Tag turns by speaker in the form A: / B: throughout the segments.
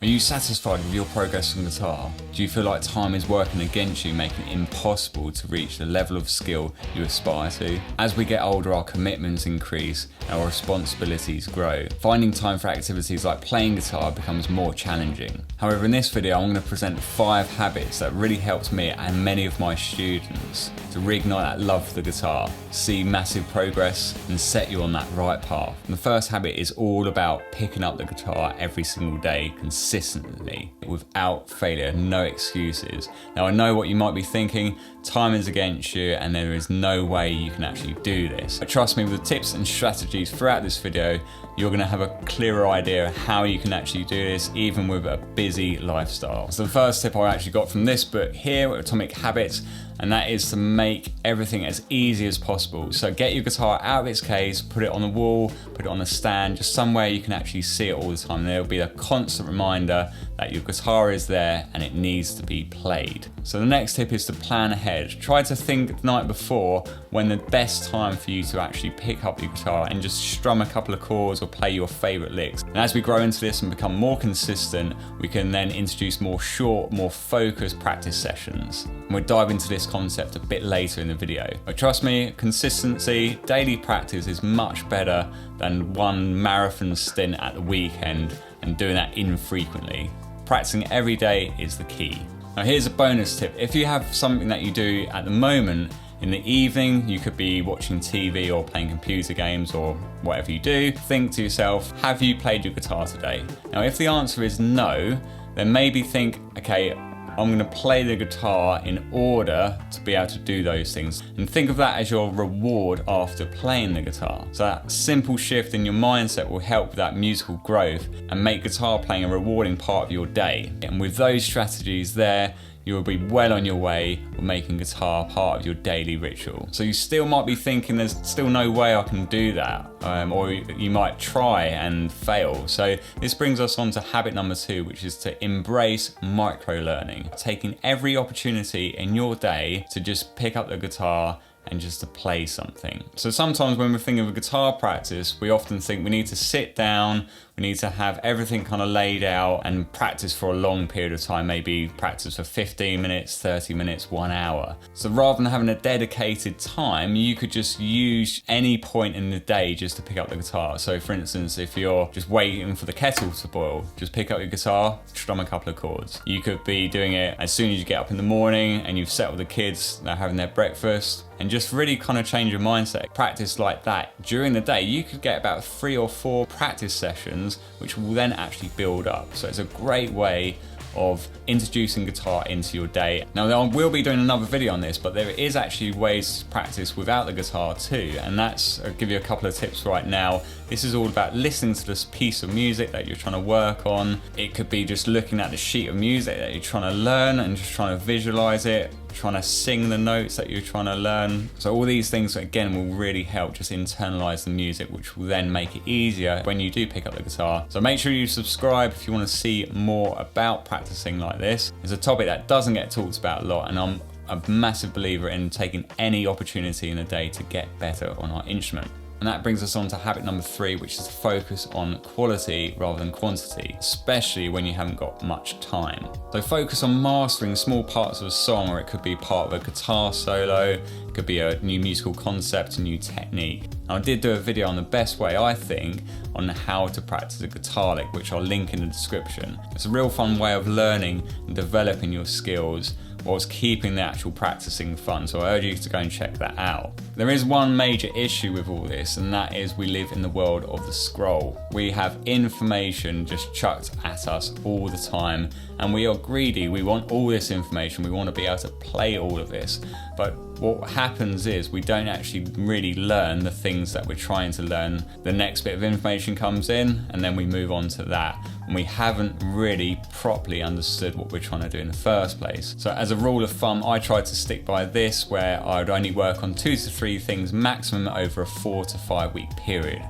A: Are you satisfied with your progress on guitar? Do you feel like time is working against you, making it impossible to reach the level of skill you aspire to? As we get older, our commitments increase and our responsibilities grow. Finding time for activities like playing guitar becomes more challenging. However, in this video, I'm going to present 5 habits that really helped me and many of my students to reignite that love for the guitar, see massive progress, and set you on that right path. And the first habit is all about picking up the guitar every single day consistently, without failure, no excuses. Now, I know what you might be thinking, time is against you and there is no way you can actually do this. But trust me, with the tips and strategies throughout this video, you're gonna have a clearer idea of how you can actually do this, even with a busy lifestyle. So the first tip I actually got from this book here, Atomic Habits, and that is to make everything as easy as possible. So get your guitar out of its case, put it on the wall, put it on a stand, just somewhere you can actually see it all the time. There'll be a constant reminder that your guitar is there and it needs to be played. So the next tip is to plan ahead. Try to think the night before when the best time for you to actually pick up your guitar and just strum a couple of chords or play your favorite licks. And as we grow into this and become more consistent, we can then introduce more short, more focused practice sessions. And we'll dive into this concept a bit later in the video. But trust me, consistency, daily practice is much better than one marathon stint at the weekend and doing that infrequently. Practicing every day is the key. Now here's a bonus tip. If you have something that you do at the moment, in the evening, you could be watching TV or playing computer games or whatever you do, think to yourself, have you played your guitar today? Now if the answer is no, then maybe think, okay, I'm going to play the guitar in order to be able to do those things. And think of that as your reward after playing the guitar. So that simple shift in your mindset will help with that musical growth and make guitar playing a rewarding part of your day. And with those strategies there, you will be well on your way of making guitar part of your daily ritual. So you still might be thinking there's still no way I can do that, or you might try and fail. So this brings us on to habit number 2, which is to embrace micro-learning. Taking every opportunity in your day to just pick up the guitar and just to play something. So sometimes when we're thinking of a guitar practice, we often think we need to sit down, we need to have everything kind of laid out and practice for a long period of time, maybe practice for 15 minutes, 30 minutes, 1 hour. So rather than having a dedicated time, you could just use any point in the day just to pick up the guitar. So for instance, if you're just waiting for the kettle to boil, just pick up your guitar, strum a couple of chords. You could be doing it as soon as you get up in the morning and you've set with the kids, they're having their breakfast, and just really kind of change your mindset. Practice like that during the day. You could get about 3 or 4 practice sessions, which will then actually build up. So it's a great way of introducing guitar into your day. Now I will be doing another video on this, but there is actually ways to practice without the guitar too, and I'll give you a couple of tips right now. This is all about listening to this piece of music that you're trying to work on. It could be just looking at the sheet of music that you're trying to learn and just trying to visualize it, trying to sing the notes that you're trying to learn. So all these things again will really help just internalize the music, which will then make it easier when you do pick up the guitar. So make sure you subscribe if you want to see more about practicing like this. It's a topic that doesn't get talked about a lot, and I'm a massive believer in taking any opportunity in a day to get better on our instrument. And that brings us on to habit number 3, which is to focus on quality rather than quantity, especially when you haven't got much time. So focus on mastering small parts of a song, or it could be part of a guitar solo, it could be a new musical concept, a new technique. Now, I did do a video on the best way, I think, on how to practice a guitar lick, which I'll link in the description. It's a real fun way of learning and developing your skills whilst keeping the actual practicing fun. So I urge you to go and check that out. There is one major issue with all this, and that is we live in the world of the scroll. We have information just chucked at us all the time, and we are greedy. We want all this information. We want to be able to play all of this. But what happens is we don't actually really learn the things that we're trying to learn. The next bit of information comes in and then we move on to that. And we haven't really properly understood what we're trying to do in the first place. So as a rule of thumb, I try to stick by this, where I would only work on 2 to 3 things maximum over a 4 to 5 week period.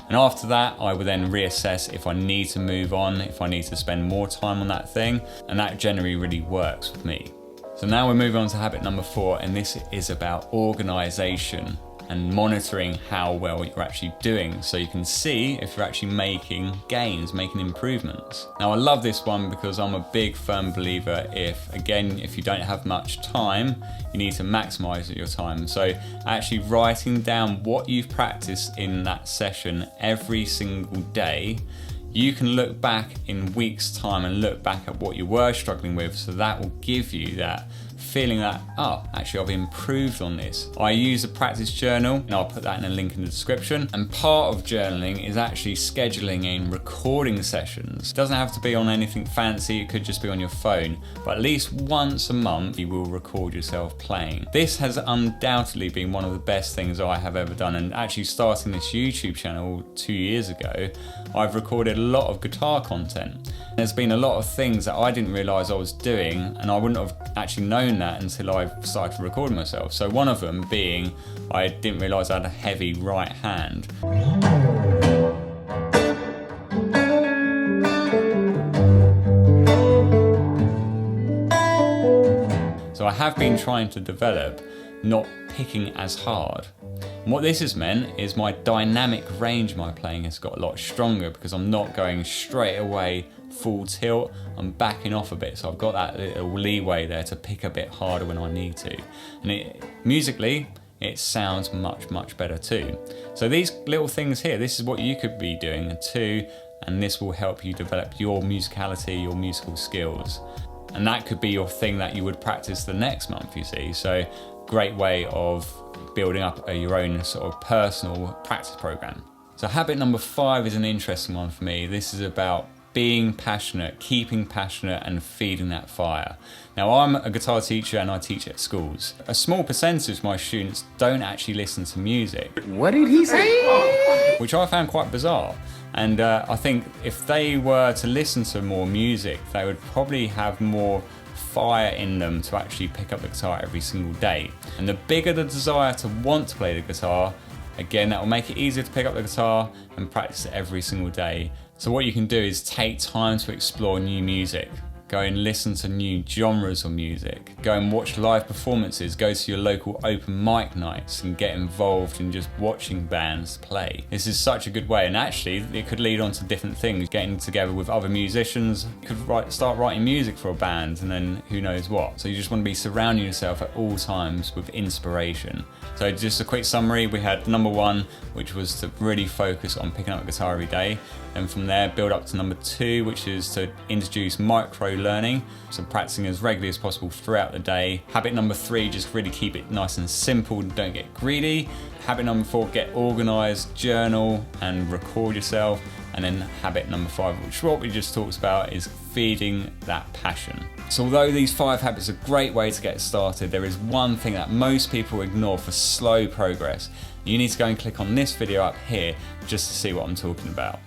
A: And after that, I would then reassess if I need to move on, if I need to spend more time on that thing. And that generally really works with me. So now we're moving on to habit number 4, and this is about organization. and monitoring how well you're actually doing, so you can see if you're actually making gains, making improvements. Now I love this one because I'm a big firm believer if you don't have much time, you need to maximize your time. So actually writing down what you've practiced in that session every single day, you can look back in weeks' time and look back at what you were struggling with, so that will give you that feeling that, oh, actually I've improved on this. I use a practice journal, and I'll put that in a link in the description. And part of journaling is actually scheduling in recording sessions. It doesn't have to be on anything fancy, it could just be on your phone, but at least once a month you will record yourself playing. This has undoubtedly been one of the best things I have ever done, and actually starting this YouTube channel 2 years ago, I've recorded a lot of guitar content. There's been a lot of things that I didn't realise I was doing, and I wouldn't have actually known that until I started recording myself. So one of them being, I didn't realise I had a heavy right hand. So I have been trying to develop not picking as hard. And what this has meant is my dynamic range of my playing has got a lot stronger, because I'm not going straight away full tilt, I'm backing off a bit, so I've got that little leeway there to pick a bit harder when I need to. And musically, it sounds much better too. So these little things here, this is what you could be doing too, and this will help you develop your musicality, your musical skills. And that could be your thing that you would practice the next month, you see. So great way of building up your own sort of personal practice program. So habit number 5 is an interesting one for me. This is about being passionate, keeping passionate, and feeding that fire. Now I'm a guitar teacher and I teach at schools. A small percentage of my students don't actually listen to music.
B: What did he say?
A: Which I found quite bizarre. And I think if they were to listen to more music, they would probably have more fire in them to actually pick up the guitar every single day. And the bigger the desire to want to play the guitar, again, that will make it easier to pick up the guitar and practice it every single day. So what you can do is take time to explore new music. Go and listen to new genres of music. Go and watch live performances. Go to your local open mic nights and get involved in just watching bands play. This is such a good way, and actually it could lead on to different things. Getting together with other musicians, you could start writing music for a band, and then who knows what. So you just want to be surrounding yourself at all times with inspiration. So just a quick summary, we had number 1, which was to really focus on picking up a guitar every day. And from there, build up to number 2, which is to introduce micro learning, so practicing as regularly as possible throughout the day. Habit number 3, just really keep it nice and simple, don't get greedy. Habit number 4, get organized, journal and record yourself. And then habit number 5, which what we just talked about, is feeding that passion. So although these 5 habits are a great way to get started, there is one thing that most people ignore for slow progress. You need to go and click on this video up here just to see what I'm talking about.